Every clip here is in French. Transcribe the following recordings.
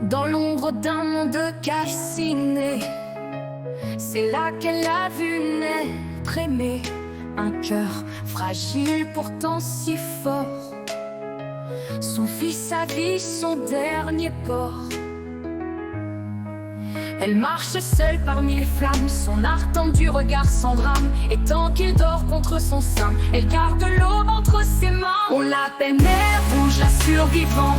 dans l'ombre d'un monde calciné. C'est là qu'elle a vu naître aimé, un cœur fragile pourtant si fort. Son fils a vie, son dernier port. Elle marche seule parmi les flammes, son art tendu regard sans drame. Et tant qu'il dort contre son sein, elle garde l'aube entre ses mains. On l'appelle Mère Rouge, la survivante.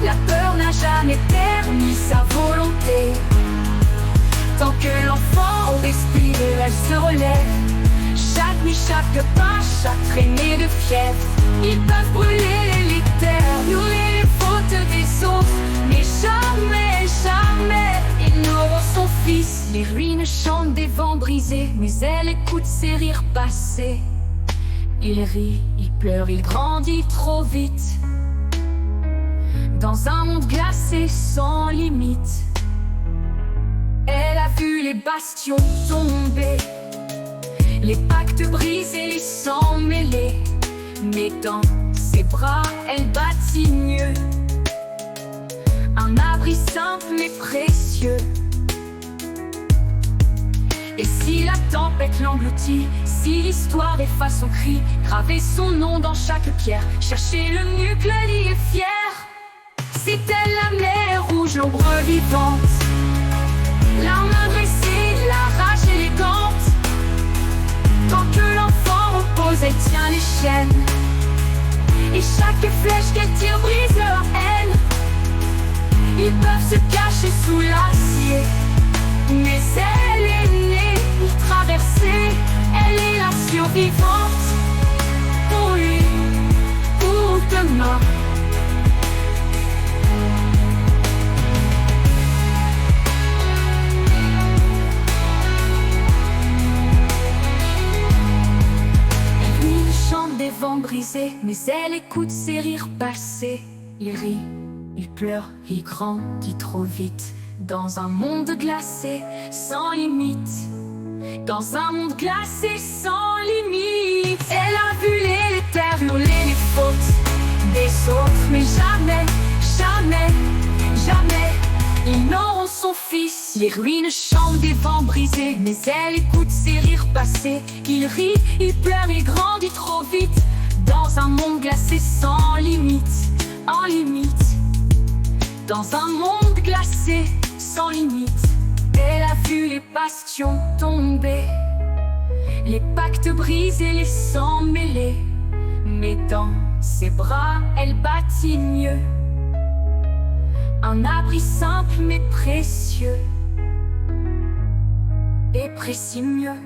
La peur n'a jamais permis sa volonté. Tant que l'enfant respire, elle se relève. Chaque nuit, chaque pas, chaque traînée de fièvre. Ils peuvent brûler les terres, nourrir les fautes des autres, mais jamais, jamais ils n'auront son fils. Les ruines chantent des vents brisés, mais elle écoute ses rires passer. Il rit, il pleure, il grandit trop vite, dans un monde glacé sans limite. Elle a vu les bastions tomber, les pactes brisés, les sangs mêlés. Mais dans ses bras, elle bâtit mieux, un abri simple mais précieux. Et si la tempête l'engloutit, si l'histoire efface son cri, graver son nom dans chaque pierre, chercher le nuque, la lie est fière. C'est elle la mer rouge, l'ombre vivante, l'arme dressée, la rage élégante. Tant que l'enfant repose, elle tient les chaînes, et chaque flèche qu'elle tire brise leur haine. Ils peuvent se cacher sous l'acier, mais elle est née pour traverser. Elle est la survivante, pour lui, pour demain. Des vents brisés, mais elle écoute ses rires passer. Il rit, il pleure, il grandit trop vite, dans un monde glacé sans limite. Dans un monde glacé sans limite. Elle a vu les terres hurler les fautes des autres, mais jamais, jamais, jamais ils n'auront son fils. Les ruines chantent des vents brisés, mais elle écoute ses rires passer. Il rit, il pleure, il grandit trop vite, dans un monde glacé sans limite, en limite. Dans un monde glacé sans limite. Elle a vu les bastions tomber, les pactes brisés, les sangs mêlés. Mais dans ses bras, elle bâtit mieux, un abri simple mais précieux, et précis mieux.